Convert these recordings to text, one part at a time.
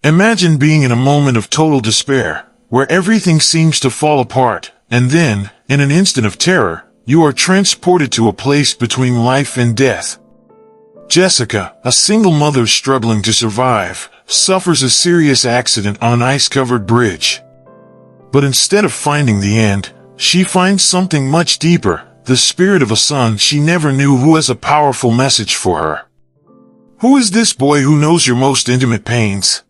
Imagine being in a moment of total despair, where everything seems to fall apart, and then, in an instant of terror, you are transported to a place between life and death. Jessica, a single mother struggling to survive, suffers a serious accident on an ice-covered bridge. But instead of finding the end, she finds something much deeper, the spirit of a son she never knew who has a powerful message for her. Who is this boy who knows your most intimate pains?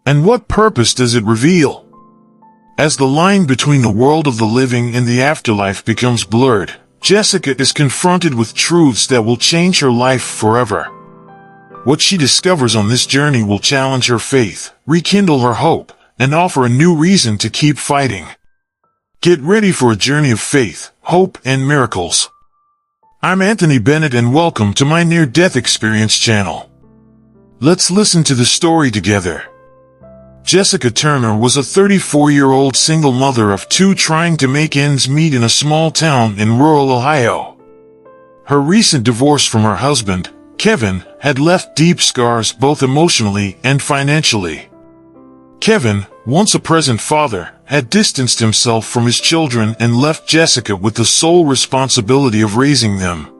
And what purpose does it reveal? As the line between the world of the living and the afterlife becomes blurred, Jessica is confronted with truths that will change her life forever. What she discovers on this journey will challenge her faith, rekindle her hope, and offer a new reason to keep fighting. Get ready for a journey of faith, hope, and miracles. I'm Anthony Bennett and welcome to my near-death experience channel. Let's listen to the story together. Jessica Turner was a 34-year-old single mother of two trying to make ends meet in a small town in rural Ohio. Her recent divorce from her husband, Kevin, had left deep scars both emotionally and financially. Kevin, once a present father, had distanced himself from his children and left Jessica with the sole responsibility of raising them.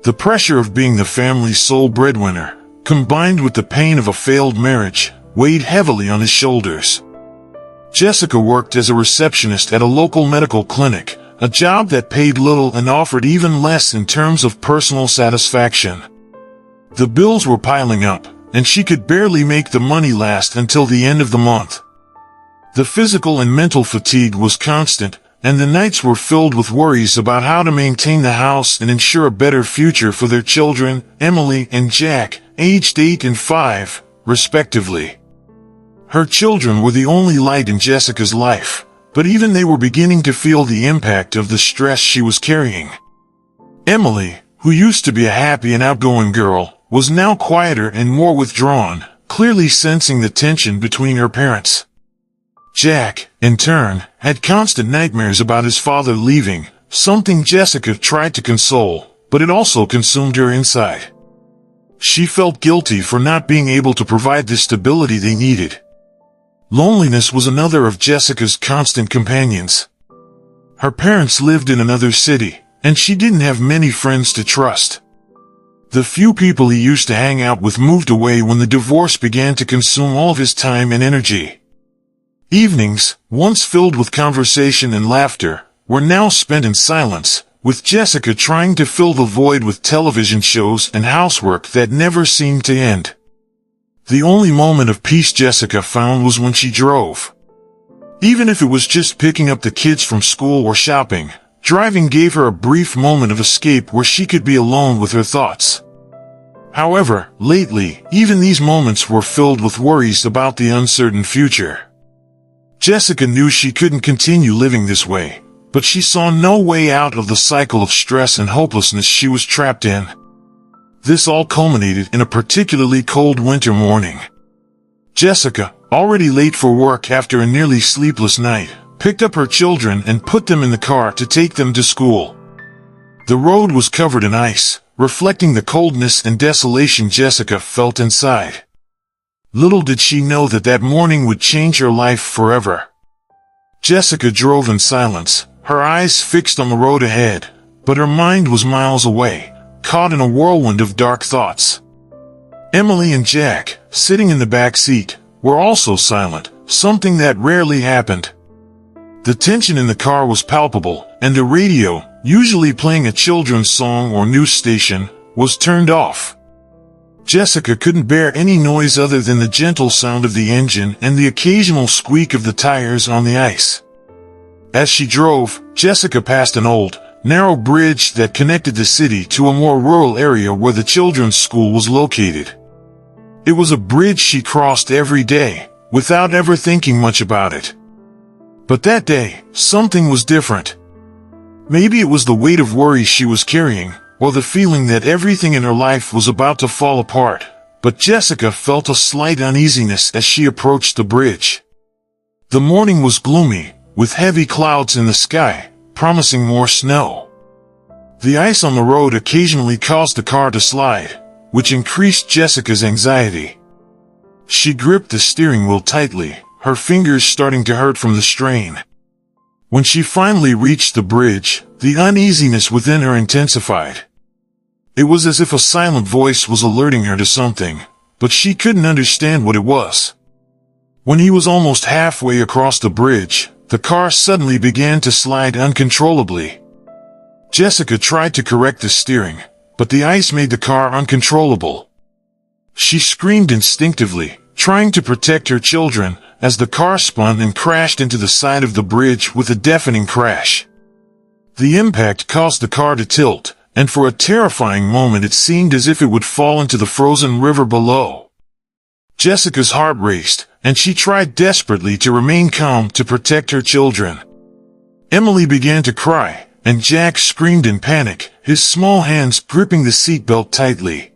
The pressure of being the family's sole breadwinner, combined with the pain of a failed marriage, weighed heavily on his shoulders. Jessica worked as a receptionist at a local medical clinic, a job that paid little and offered even less in terms of personal satisfaction. The bills were piling up, and she could barely make the money last until the end of the month. The physical and mental fatigue was constant, and the nights were filled with worries about how to maintain the house and ensure a better future for their children, Emily and Jack, aged 8 and 5, respectively. Her children were the only light in Jessica's life, but even they were beginning to feel the impact of the stress she was carrying. Emily, who used to be a happy and outgoing girl, was now quieter and more withdrawn, clearly sensing the tension between her parents. Jack, in turn, had constant nightmares about his father leaving, something Jessica tried to console, but it also consumed her inside. She felt guilty for not being able to provide the stability they needed. Loneliness was another of Jessica's constant companions. Her parents lived in another city, and she didn't have many friends to trust. The few people he used to hang out with moved away when the divorce began to consume all of his time and energy. Evenings, once filled with conversation and laughter, were now spent in silence, with Jessica trying to fill the void with television shows and housework that never seemed to end. The only moment of peace Jessica found was when she drove. Even if it was just picking up the kids from school or shopping, driving gave her a brief moment of escape where she could be alone with her thoughts. However, lately, even these moments were filled with worries about the uncertain future. Jessica knew she couldn't continue living this way, but she saw no way out of the cycle of stress and hopelessness she was trapped in. This all culminated in a particularly cold winter morning. Jessica, already late for work after a nearly sleepless night, picked up her children and put them in the car to take them to school. The road was covered in ice, reflecting the coldness and desolation Jessica felt inside. Little did she know that that morning would change her life forever. Jessica drove in silence, her eyes fixed on the road ahead, but her mind was miles away, caught in a whirlwind of dark thoughts. Emily and Jack, sitting in the back seat, were also silent, something that rarely happened. The tension in the car was palpable, and the radio, usually playing a children's song or news station, was turned off. Jessica couldn't bear any noise other than the gentle sound of the engine and the occasional squeak of the tires on the ice. As she drove, Jessica passed an old, narrow bridge that connected the city to a more rural area where the children's school was located. It was a bridge she crossed every day, without ever thinking much about it. But that day, something was different. Maybe it was the weight of worry she was carrying, or the feeling that everything in her life was about to fall apart, but Jessica felt a slight uneasiness as she approached the bridge. The morning was gloomy, with heavy clouds in the sky, promising more snow. The ice on the road occasionally caused the car to slide, which increased Jessica's anxiety. She gripped the steering wheel tightly, her fingers starting to hurt from the strain. When she finally reached the bridge, the uneasiness within her intensified. It was as if a silent voice was alerting her to something, but she couldn't understand what it was. When he was almost halfway across the bridge, the car suddenly began to slide uncontrollably. Jessica tried to correct the steering, but the ice made the car uncontrollable. She screamed instinctively, trying to protect her children, as the car spun and crashed into the side of the bridge with a deafening crash. The impact caused the car to tilt, and for a terrifying moment it seemed as if it would fall into the frozen river below. Jessica's heart raced, and she tried desperately to remain calm to protect her children. Emily began to cry, and Jack screamed in panic, his small hands gripping the seatbelt tightly.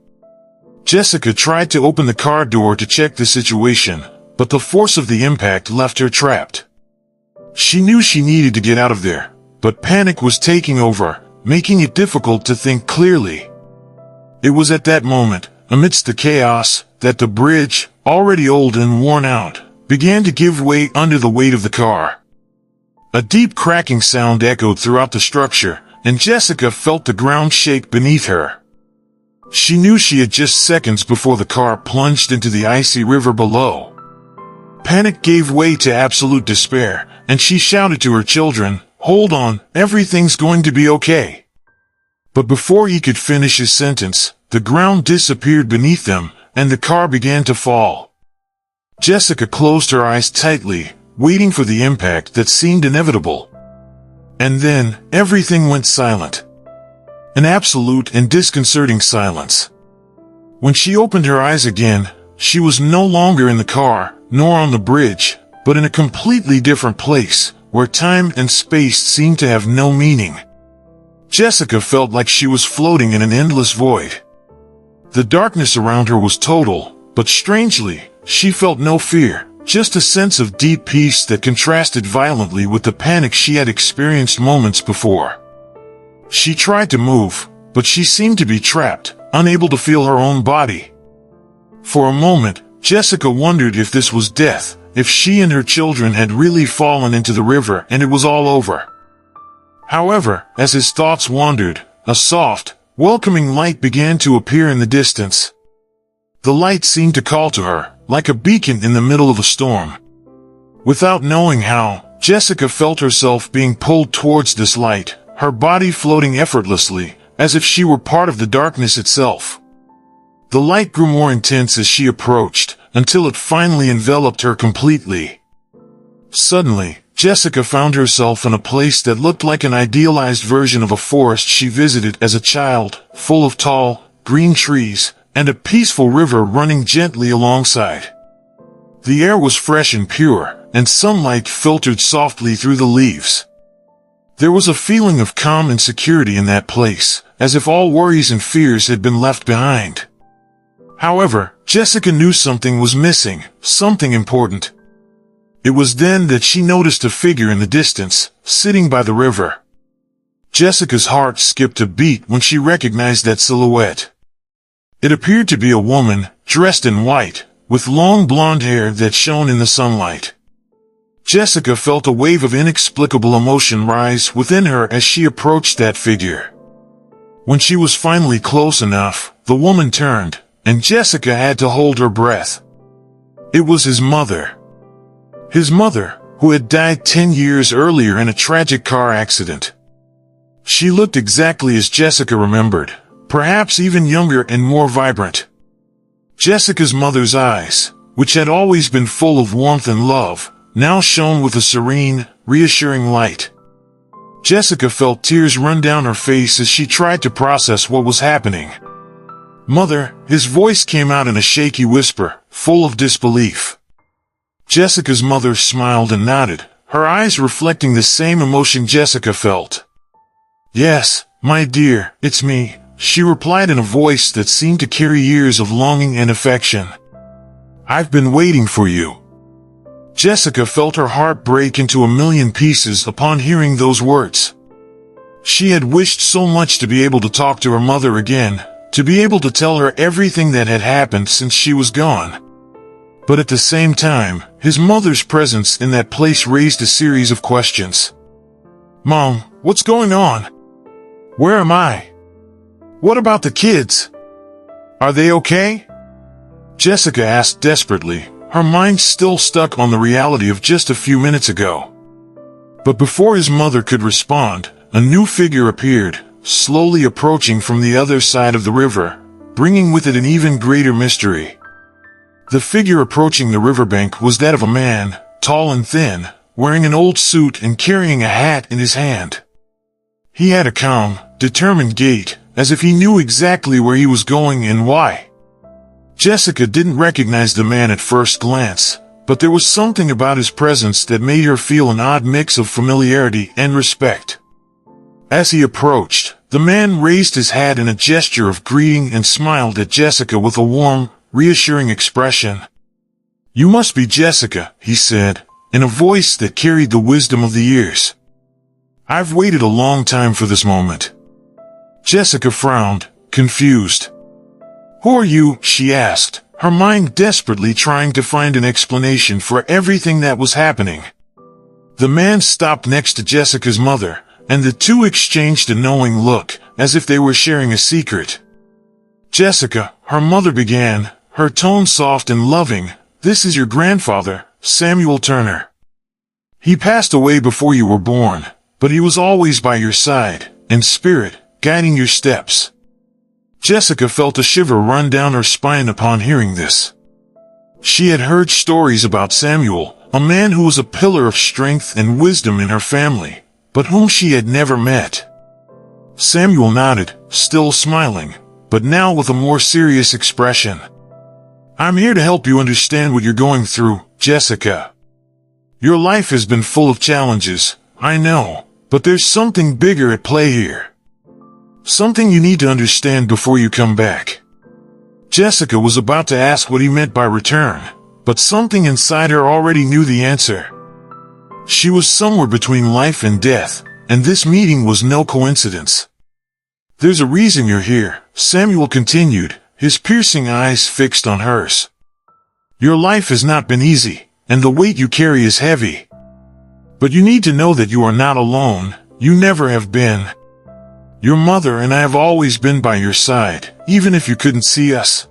Jessica tried to open the car door to check the situation, but the force of the impact left her trapped. She knew she needed to get out of there, but panic was taking over, making it difficult to think clearly. It was at that moment, amidst the chaos, that the bridge, already old and worn out, began to give way under the weight of the car. A deep cracking sound echoed throughout the structure, and Jessica felt the ground shake beneath her. She knew she had just seconds before the car plunged into the icy river below. Panic gave way to absolute despair, and she shouted to her children, "Hold on, everything's going to be okay." But before he could finish his sentence, the ground disappeared beneath them, and the car began to fall. Jessica closed her eyes tightly, waiting for the impact that seemed inevitable. And then, everything went silent. An absolute and disconcerting silence. When she opened her eyes again, she was no longer in the car, nor on the bridge, but in a completely different place, where time and space seemed to have no meaning. Jessica felt like she was floating in an endless void. The darkness around her was total, but strangely, she felt no fear, just a sense of deep peace that contrasted violently with the panic she had experienced moments before. She tried to move, but she seemed to be trapped, unable to feel her own body. For a moment, Jessica wondered if this was death, if she and her children had really fallen into the river and it was all over. However, as his thoughts wandered, a soft, welcoming light began to appear in the distance. The light seemed to call to her, like a beacon in the middle of a storm. Without knowing how, Jessica felt herself being pulled towards this light, her body floating effortlessly, as if she were part of the darkness itself. The light grew more intense as she approached, until it finally enveloped her completely. Suddenly, Jessica found herself in a place that looked like an idealized version of a forest she visited as a child, full of tall, green trees, and a peaceful river running gently alongside. The air was fresh and pure, and sunlight filtered softly through the leaves. There was a feeling of calm and security in that place, as if all worries and fears had been left behind. However, Jessica knew something was missing, something important. It was then that she noticed a figure in the distance, sitting by the river. Jessica's heart skipped a beat when she recognized that silhouette. It appeared to be a woman, dressed in white, with long blonde hair that shone in the sunlight. Jessica felt a wave of inexplicable emotion rise within her as she approached that figure. When she was finally close enough, the woman turned, and Jessica had to hold her breath. It was his mother. His mother, who had died 10 years earlier in a tragic car accident. She looked exactly as Jessica remembered, perhaps even younger and more vibrant. Jessica's mother's eyes, which had always been full of warmth and love, now shone with a serene, reassuring light. Jessica felt tears run down her face as she tried to process what was happening. "Mother," his voice came out in a shaky whisper, full of disbelief. Jessica's mother smiled and nodded, her eyes reflecting the same emotion Jessica felt. "Yes, my dear, it's me," she replied in a voice that seemed to carry years of longing and affection. "I've been waiting for you." Jessica felt her heart break into a million pieces upon hearing those words. She had wished so much to be able to talk to her mother again, to be able to tell her everything that had happened since she was gone. But at the same time, his mother's presence in that place raised a series of questions. "Mom, what's going on? Where am I? What about the kids? Are they okay?" Jessica asked desperately, her mind still stuck on the reality of just a few minutes ago. But before his mother could respond, a new figure appeared, slowly approaching from the other side of the river, bringing with it an even greater mystery. The figure approaching the riverbank was that of a man, tall and thin, wearing an old suit and carrying a hat in his hand. He had a calm, determined gait, as if he knew exactly where he was going and why. Jessica didn't recognize the man at first glance, but there was something about his presence that made her feel an odd mix of familiarity and respect. As he approached, the man raised his hat in a gesture of greeting and smiled at Jessica with a warm, reassuring expression. "You must be Jessica," he said, in a voice that carried the wisdom of the years. "I've waited a long time for this moment." Jessica frowned, confused. "Who are you?" she asked, her mind desperately trying to find an explanation for everything that was happening. The man stopped next to Jessica's mother, and the two exchanged a knowing look, as if they were sharing a secret. "Jessica," her mother began, her tone soft and loving, "this is your grandfather, Samuel Turner. He passed away before you were born, but he was always by your side, in spirit, guiding your steps." Jessica felt a shiver run down her spine upon hearing this. She had heard stories about Samuel, a man who was a pillar of strength and wisdom in her family, but whom she had never met. Samuel nodded, still smiling, but now with a more serious expression. "I'm here to help you understand what you're going through, Jessica. Your life has been full of challenges, I know, but there's something bigger at play here. Something you need to understand before you come back." Jessica was about to ask what he meant by return, but something inside her already knew the answer. She was somewhere between life and death, and this meeting was no coincidence. "There's a reason you're here," Samuel continued, his piercing eyes fixed on hers. "Your life has not been easy, and the weight you carry is heavy. But you need to know that you are not alone, you never have been. Your mother and I have always been by your side, even if you couldn't see us."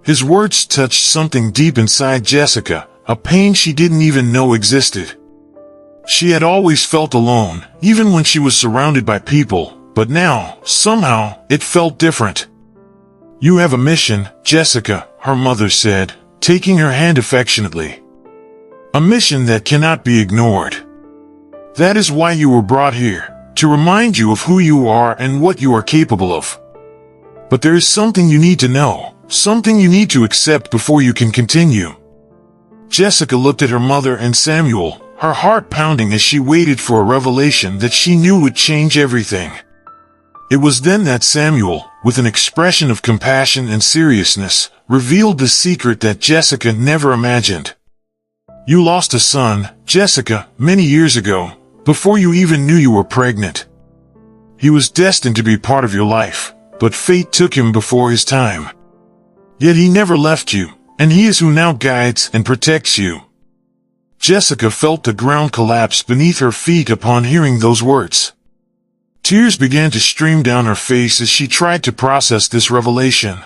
His words touched something deep inside Jessica, a pain she didn't even know existed. She had always felt alone, even when she was surrounded by people, but now, somehow, it felt different. "You have a mission, Jessica," her mother said, taking her hand affectionately. "A mission that cannot be ignored. That is why you were brought here, to remind you of who you are and what you are capable of. But there is something you need to know, something you need to accept before you can continue." Jessica looked at her mother and Samuel, her heart pounding as she waited for a revelation that she knew would change everything. It was then that Samuel, with an expression of compassion and seriousness, revealed the secret that Jessica never imagined. "You lost a son, Jessica, many years ago, before you even knew you were pregnant. He was destined to be part of your life, but fate took him before his time. Yet he never left you, and he is who now guides and protects you." Jessica felt the ground collapse beneath her feet upon hearing those words. Tears began to stream down her face as she tried to process this revelation.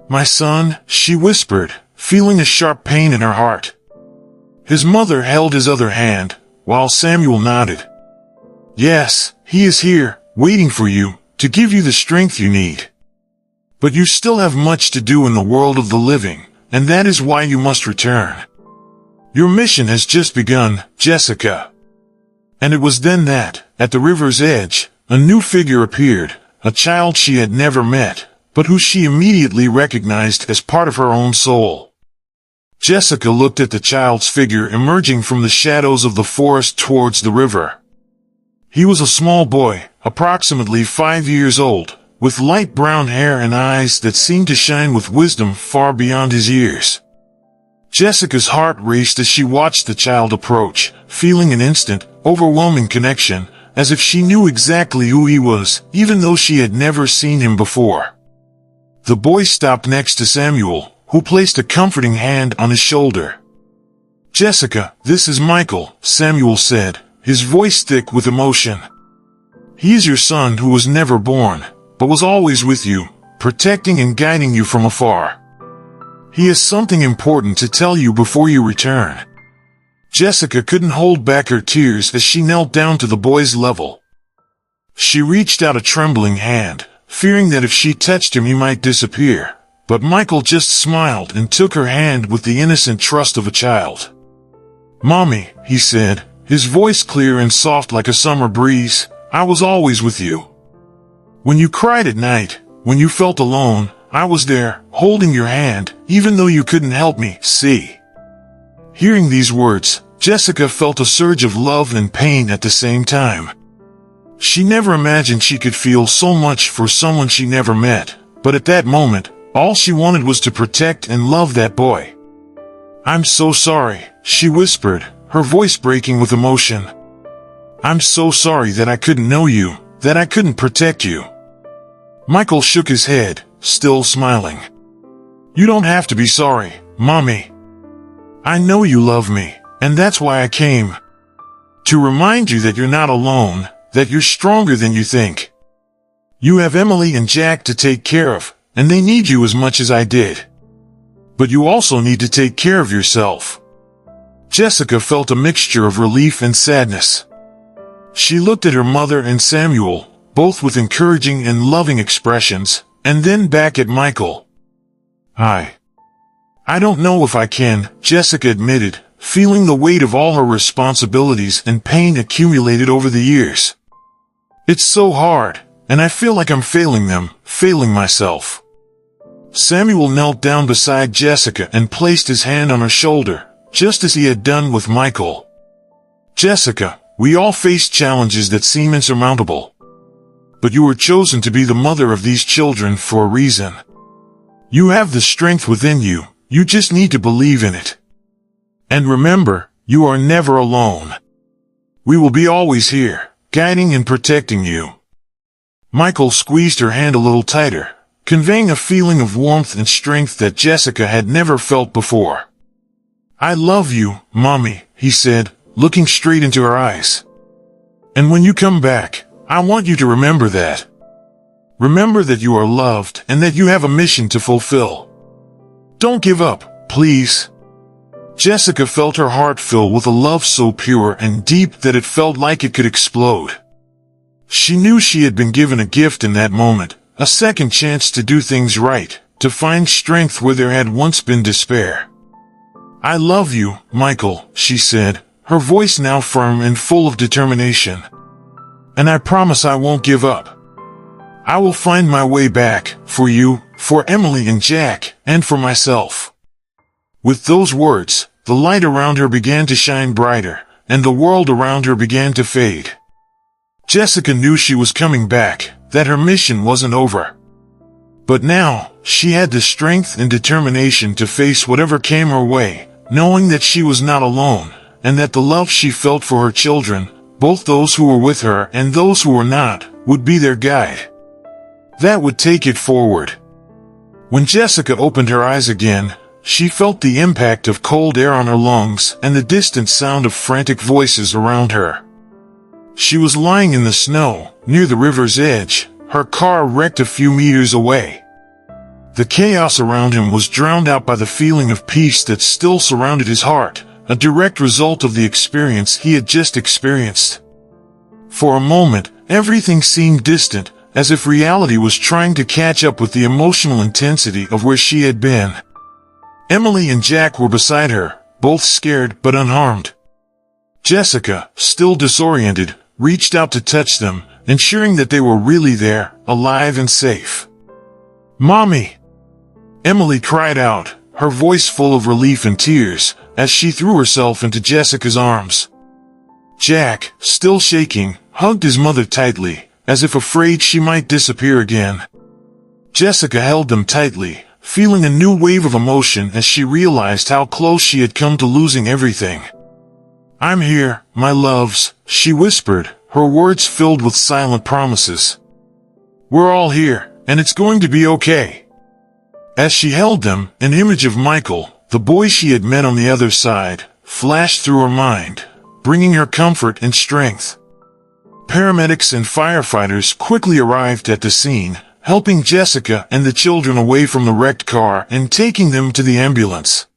"My son," she whispered, feeling a sharp pain in her heart. His mother held his other hand, while Samuel nodded. "Yes, he is here, waiting for you, to give you the strength you need. But you still have much to do in the world of the living, and that is why you must return. Your mission has just begun, Jessica." And it was then that, at the river's edge, a new figure appeared, a child she had never met, but who she immediately recognized as part of her own soul. Jessica looked at the child's figure emerging from the shadows of the forest towards the river. He was a small boy, approximately 5 years old, with light brown hair and eyes that seemed to shine with wisdom far beyond his years. Jessica's heart raced as she watched the child approach, feeling an instant, overwhelming connection, as if she knew exactly who he was, even though she had never seen him before. The boy stopped next to Samuel, who placed a comforting hand on his shoulder. "Jessica, this is Michael," Samuel said, his voice thick with emotion. "He is your son who was never born, but was always with you, protecting and guiding you from afar. He has something important to tell you before you return." Jessica couldn't hold back her tears as she knelt down to the boy's level. She reached out a trembling hand, fearing that if she touched him he might disappear, but Michael just smiled and took her hand with the innocent trust of a child. "Mommy," he said, his voice clear and soft like a summer breeze, "I was always with you. When you cried at night, when you felt alone, I was there, holding your hand, even though you couldn't help me see." Hearing these words, Jessica felt a surge of love and pain at the same time. She never imagined she could feel so much for someone she never met, but at that moment, all she wanted was to protect and love that boy. "I'm so sorry," she whispered, her voice breaking with emotion. "I'm so sorry that I couldn't know you, that I couldn't protect you." Michael shook his head, still smiling. "You don't have to be sorry, Mommy. I know you love me, and that's why I came. To remind you that you're not alone, that you're stronger than you think. You have Emily and Jack to take care of, and they need you as much as I did. But you also need to take care of yourself." Jessica felt a mixture of relief and sadness. She looked at her mother and Samuel, both with encouraging and loving expressions, and then back at Michael. I don't know if I can," Jessica admitted, feeling the weight of all her responsibilities and pain accumulated over the years. "It's so hard, and I feel like I'm failing them, failing myself." Samuel knelt down beside Jessica and placed his hand on her shoulder, just as he had done with Michael. "Jessica, we all face challenges that seem insurmountable. But you were chosen to be the mother of these children for a reason. You have the strength within you, you just need to believe in it. And remember, you are never alone. We will be always here, guiding and protecting you." Michael squeezed her hand a little tighter, conveying a feeling of warmth and strength that Jessica had never felt before. "I love you, Mommy," he said, looking straight into her eyes. "And when you come back, I want you to remember that. Remember that you are loved and that you have a mission to fulfill. Don't give up, please." Jessica felt her heart fill with a love so pure and deep that it felt like it could explode. She knew she had been given a gift in that moment, a second chance to do things right, to find strength where there had once been despair. "I love you, Michael," she said, her voice now firm and full of determination. "And I promise I won't give up. I will find my way back, for you, for Emily and Jack, and for myself." With those words, the light around her began to shine brighter, and the world around her began to fade. Jessica knew she was coming back, that her mission wasn't over. But now, she had the strength and determination to face whatever came her way, knowing that she was not alone, and that the love she felt for her children, both those who were with her and those who were not, would be their guide. That would take it forward. When Jessica opened her eyes again, she felt the impact of cold air on her lungs and the distant sound of frantic voices around her. She was lying in the snow, near the river's edge, her car wrecked a few meters away. The chaos around him was drowned out by the feeling of peace that still surrounded his heart, a direct result of the experience he had just experienced. For a moment, everything seemed distant, as if reality was trying to catch up with the emotional intensity of where she had been. Emily and Jack were beside her, both scared but unharmed. Jessica, still disoriented, reached out to touch them, ensuring that they were really there, alive and safe. "Mommy!" Emily cried out, her voice full of relief and tears, as she threw herself into Jessica's arms. Jack, still shaking, hugged his mother tightly, as if afraid she might disappear again. Jessica held them tightly, feeling a new wave of emotion as she realized how close she had come to losing everything. "I'm here, my loves," she whispered, her words filled with silent promises. "We're all here, and it's going to be okay." As she held them, an image of Michael, the boy she had met on the other side, flashed through her mind, bringing her comfort and strength. Paramedics and firefighters quickly arrived at the scene, helping Jessica and the children away from the wrecked car and taking them to the ambulance.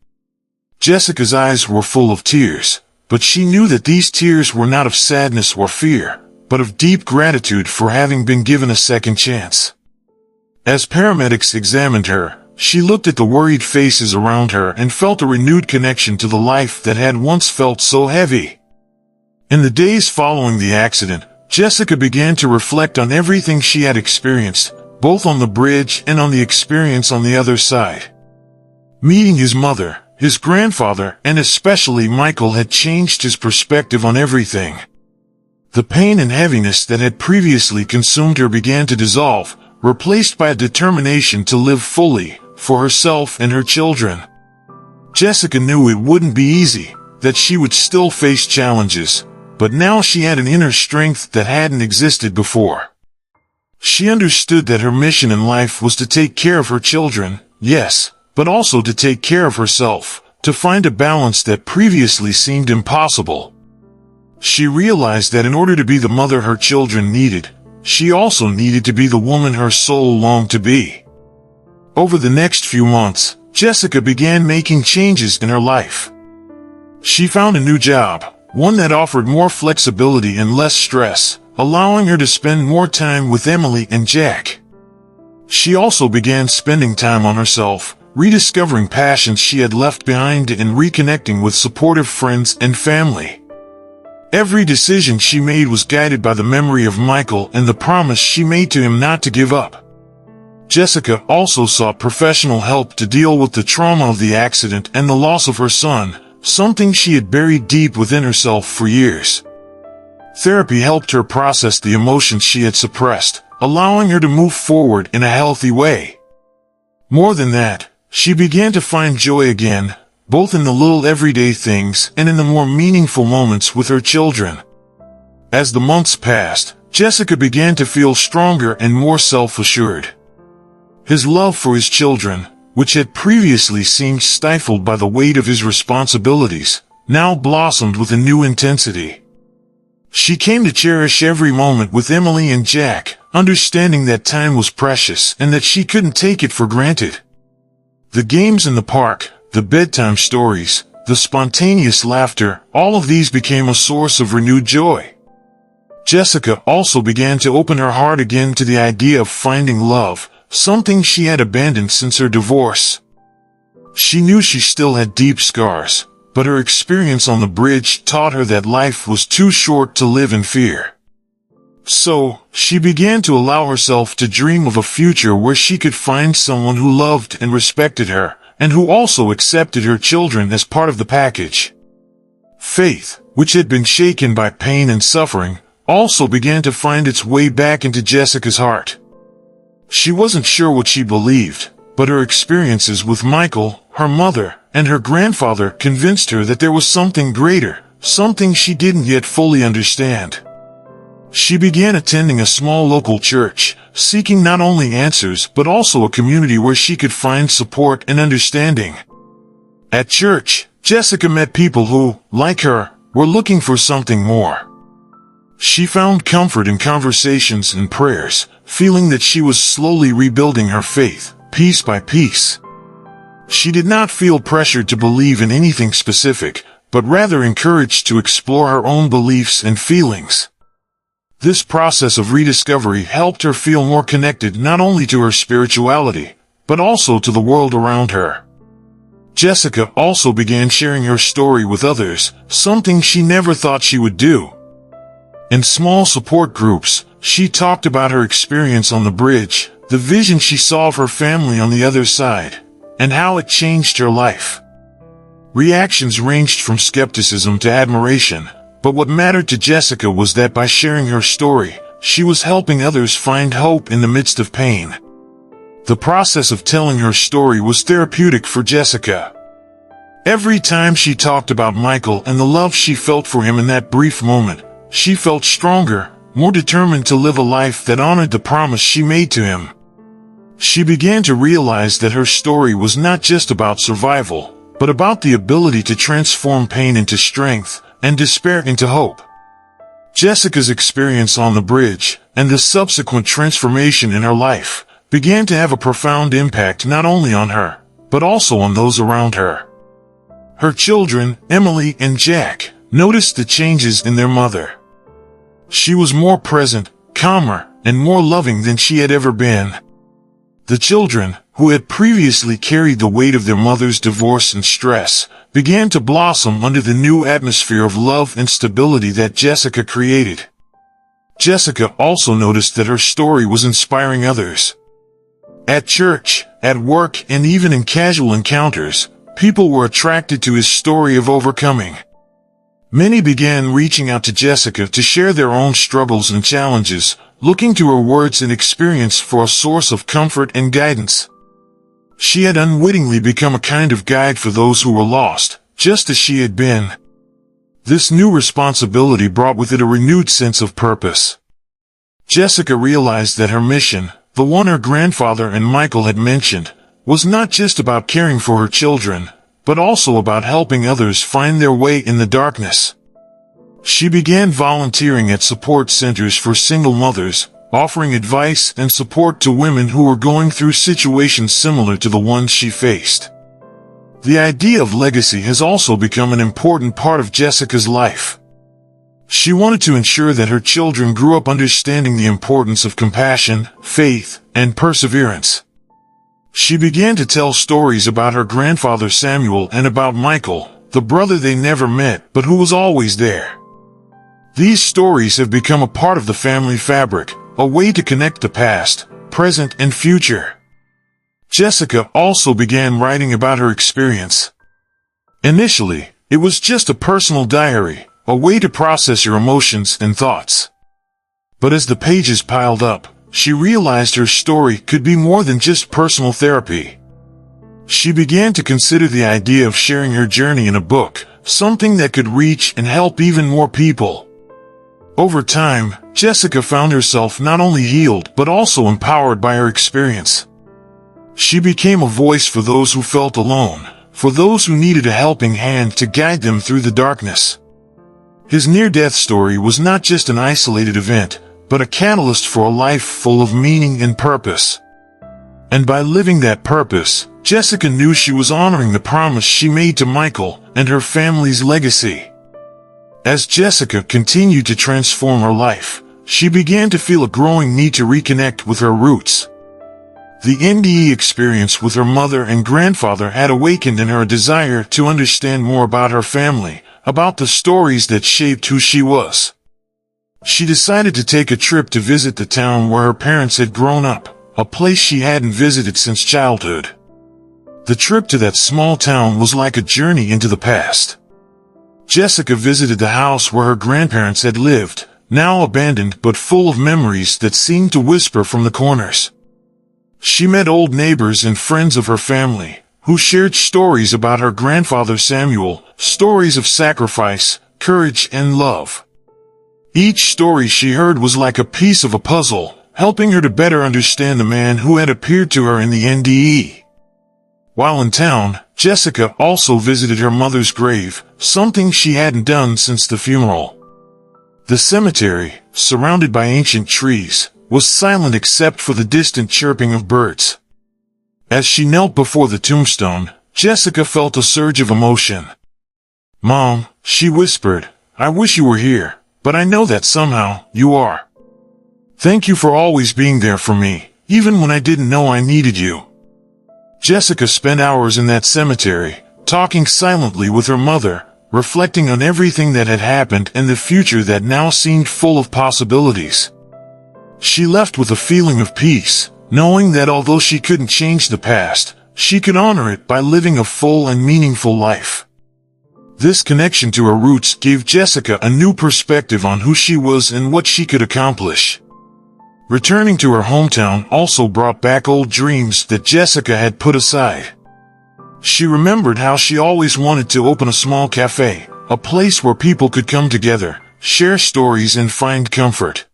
Jessica's eyes were full of tears, but she knew that these tears were not of sadness or fear, but of deep gratitude for having been given a second chance. As paramedics examined her, she looked at the worried faces around her and felt a renewed connection to the life that had once felt so heavy. In the days following the accident, Jessica began to reflect on everything she had experienced, both on the bridge and on the experience on the other side. Meeting his mother, his grandfather, and especially Michael had changed his perspective on everything. The pain and heaviness that had previously consumed her began to dissolve, replaced by a determination to live fully, for herself and her children. Jessica knew it wouldn't be easy, that she would still face challenges, but now she had an inner strength that hadn't existed before. She understood that her mission in life was to take care of her children, yes, but also to take care of herself, to find a balance that previously seemed impossible. She realized that in order to be the mother her children needed, she also needed to be the woman her soul longed to be. Over the next few months, Jessica began making changes in her life. She found a new job, one that offered more flexibility and less stress, allowing her to spend more time with Emily and Jack. She also began spending time on herself, rediscovering passions she had left behind and reconnecting with supportive friends and family. Every decision she made was guided by the memory of Michael and the promise she made to him not to give up. Jessica also sought professional help to deal with the trauma of the accident and the loss of her son, something she had buried deep within herself for years. Therapy helped her process the emotions she had suppressed, allowing her to move forward in a healthy way. More than that, she began to find joy again, both in the little everyday things and in the more meaningful moments with her children. As the months passed, Jessica began to feel stronger and more self-assured. His love for his children, which had previously seemed stifled by the weight of his responsibilities, now blossomed with a new intensity. She came to cherish every moment with Emily and Jack, understanding that time was precious and that she couldn't take it for granted. The games in the park, the bedtime stories, the spontaneous laughter, all of these became a source of renewed joy. Jessica also began to open her heart again to the idea of finding love, something she had abandoned since her divorce. She knew she still had deep scars, but her experience on the bridge taught her that life was too short to live in fear. So, she began to allow herself to dream of a future where she could find someone who loved and respected her, and who also accepted her children as part of the package. Faith, which had been shaken by pain and suffering, also began to find its way back into Jessica's heart. She wasn't sure what she believed, but her experiences with Michael, her mother, and her grandfather convinced her that there was something greater, something she didn't yet fully understand. She began attending a small local church, seeking not only answers but also a community where she could find support and understanding. At church, Jessica met people who, like her, were looking for something more. She found comfort in conversations and prayers, feeling that she was slowly rebuilding her faith, piece by piece. She did not feel pressured to believe in anything specific, but rather encouraged to explore her own beliefs and feelings. This process of rediscovery helped her feel more connected not only to her spirituality, but also to the world around her. Jessica also began sharing her story with others, something she never thought she would do. In small support groups, she talked about her experience on the bridge, the vision she saw of her family on the other side, and how it changed her life. Reactions ranged from skepticism to admiration, but what mattered to Jessica was that by sharing her story, she was helping others find hope in the midst of pain. The process of telling her story was therapeutic for Jessica. Every time she talked about Michael and the love she felt for him in that brief moment, she felt stronger, more determined to live a life that honored the promise she made to him. She began to realize that her story was not just about survival, but about the ability to transform pain into strength and despair into hope. Jessica's experience on the bridge, and the subsequent transformation in her life, began to have a profound impact not only on her, but also on those around her. Her children, Emily and Jack, noticed the changes in their mother. She was more present, calmer, and more loving than she had ever been. The children, who had previously carried the weight of their mother's divorce and stress, began to blossom under the new atmosphere of love and stability that Jessica created. Jessica also noticed that her story was inspiring others. At church, at work, and even in casual encounters, people were attracted to his story of overcoming. Many began reaching out to Jessica to share their own struggles and challenges, looking to her words and experience for a source of comfort and guidance. She had unwittingly become a kind of guide for those who were lost, just as she had been. This new responsibility brought with it a renewed sense of purpose. Jessica realized that her mission, the one her grandfather and Michael had mentioned, was not just about caring for her children, but also about helping others find their way in the darkness. She began volunteering at support centers for single mothers, offering advice and support to women who were going through situations similar to the ones she faced. The idea of legacy has also become an important part of Jessica's life. She wanted to ensure that her children grew up understanding the importance of compassion, faith, and perseverance. She began to tell stories about her grandfather Samuel and about Michael, the brother they never met but who was always there. These stories have become a part of the family fabric, a way to connect the past, present, and future. Jessica also began writing about her experience. Initially, it was just a personal diary, a way to process your emotions and thoughts. But as the pages piled up, she realized her story could be more than just personal therapy. She began to consider the idea of sharing her journey in a book, something that could reach and help even more people. Over time, Jessica found herself not only healed but also empowered by her experience. She became a voice for those who felt alone, for those who needed a helping hand to guide them through the darkness. His near-death story was not just an isolated event, but a catalyst for a life full of meaning and purpose. And by living that purpose, Jessica knew she was honoring the promise she made to Michael and her family's legacy. As Jessica continued to transform her life, she began to feel a growing need to reconnect with her roots. The NDE experience with her mother and grandfather had awakened in her a desire to understand more about her family, about the stories that shaped who she was. She decided to take a trip to visit the town where her parents had grown up, a place she hadn't visited since childhood. The trip to that small town was like a journey into the past. Jessica visited the house where her grandparents had lived, now abandoned but full of memories that seemed to whisper from the corners. She met old neighbors and friends of her family, who shared stories about her grandfather Samuel, stories of sacrifice, courage, and love. Each story she heard was like a piece of a puzzle, helping her to better understand the man who had appeared to her in the NDE. While in town, Jessica also visited her mother's grave, something she hadn't done since the funeral. The cemetery, surrounded by ancient trees, was silent except for the distant chirping of birds. As she knelt before the tombstone, Jessica felt a surge of emotion. "Mom," she whispered, "I wish you were here, but I know that somehow, you are. Thank you for always being there for me, even when I didn't know I needed you." Jessica spent hours in that cemetery, talking silently with her mother, reflecting on everything that had happened and the future that now seemed full of possibilities. She left with a feeling of peace, knowing that although she couldn't change the past, she could honor it by living a full and meaningful life. This connection to her roots gave Jessica a new perspective on who she was and what she could accomplish. Returning to her hometown also brought back old dreams that Jessica had put aside. She remembered how she always wanted to open a small cafe, a place where people could come together, share stories and find comfort.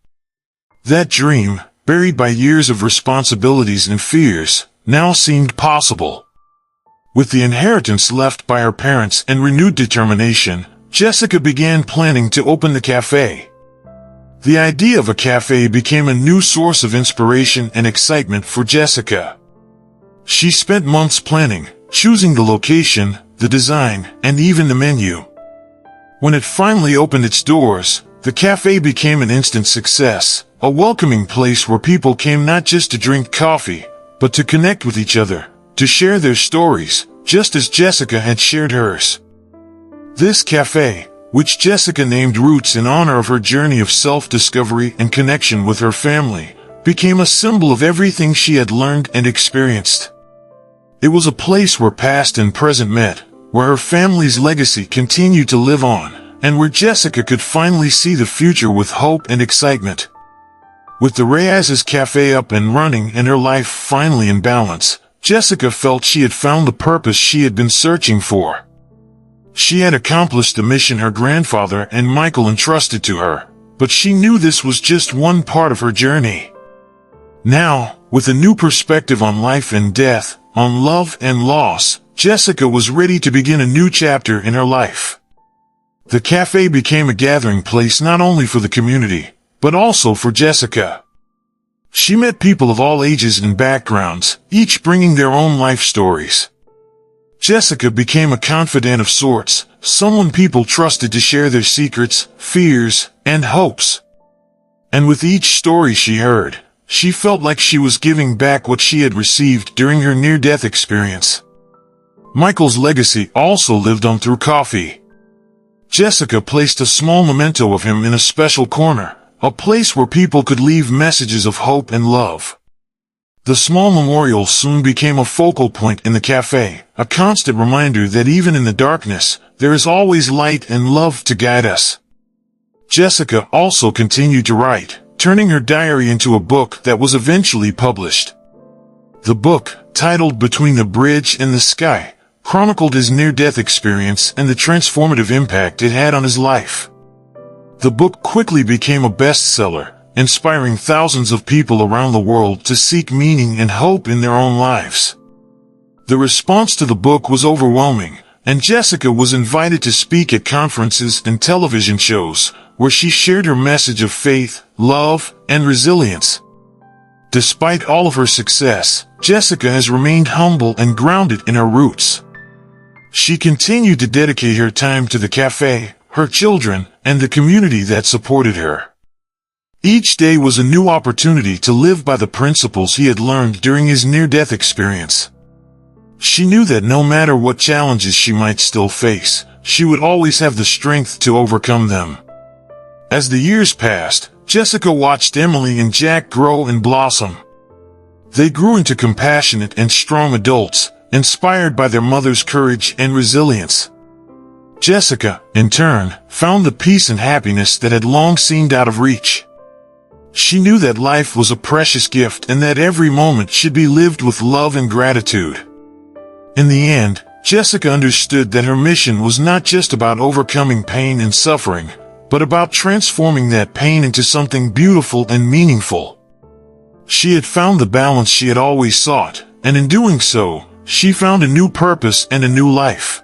That dream, buried by years of responsibilities and fears, now seemed possible. With the inheritance left by her parents and renewed determination, Jessica began planning to open the cafe. The idea of a cafe became a new source of inspiration and excitement for Jessica. She spent months planning, choosing the location, the design, and even the menu. When it finally opened its doors, the cafe became an instant success, a welcoming place where people came not just to drink coffee, but to connect with each other, to share their stories, just as Jessica had shared hers. This cafe, which Jessica named Roots in honor of her journey of self-discovery and connection with her family, became a symbol of everything she had learned and experienced. It was a place where past and present met, where her family's legacy continued to live on, and where Jessica could finally see the future with hope and excitement. With the Reyes's cafe up and running and her life finally in balance, Jessica felt she had found the purpose she had been searching for. She had accomplished the mission her grandfather and Michael entrusted to her, but she knew this was just one part of her journey. Now, with a new perspective on life and death, on love and loss, Jessica was ready to begin a new chapter in her life. The cafe became a gathering place not only for the community, but also for Jessica. She met people of all ages and backgrounds, each bringing their own life stories. Jessica became a confidant of sorts, someone people trusted to share their secrets, fears, and hopes. And with each story she heard, she felt like she was giving back what she had received during her near-death experience. Michael's legacy also lived on through coffee. Jessica placed a small memento of him in a special corner, a place where people could leave messages of hope and love. The small memorial soon became a focal point in the cafe, a constant reminder that even in the darkness, there is always light and love to guide us. Jessica also continued to write, turning her diary into a book that was eventually published. The book, titled Between the Bridge and the Sky, chronicled his near-death experience and the transformative impact it had on his life. The book quickly became a bestseller, inspiring thousands of people around the world to seek meaning and hope in their own lives. The response to the book was overwhelming, and Jessica was invited to speak at conferences and television shows, where she shared her message of faith, love, and resilience. Despite all of her success, Jessica has remained humble and grounded in her roots. She continued to dedicate her time to the cafe, her children, and the community that supported her. Each day was a new opportunity to live by the principles he had learned during his near-death experience. She knew that no matter what challenges she might still face, she would always have the strength to overcome them. As the years passed, Jessica watched Emily and Jack grow and blossom. They grew into compassionate and strong adults, inspired by their mother's courage and resilience. Jessica, in turn, found the peace and happiness that had long seemed out of reach. She knew that life was a precious gift and that every moment should be lived with love and gratitude. In the end, Jessica understood that her mission was not just about overcoming pain and suffering, but about transforming that pain into something beautiful and meaningful. She had found the balance she had always sought, and in doing so, she found a new purpose and a new life.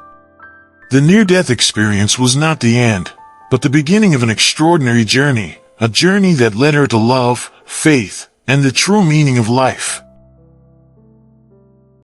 The near-death experience was not the end, but the beginning of an extraordinary journey, a journey that led her to love, faith, and the true meaning of life.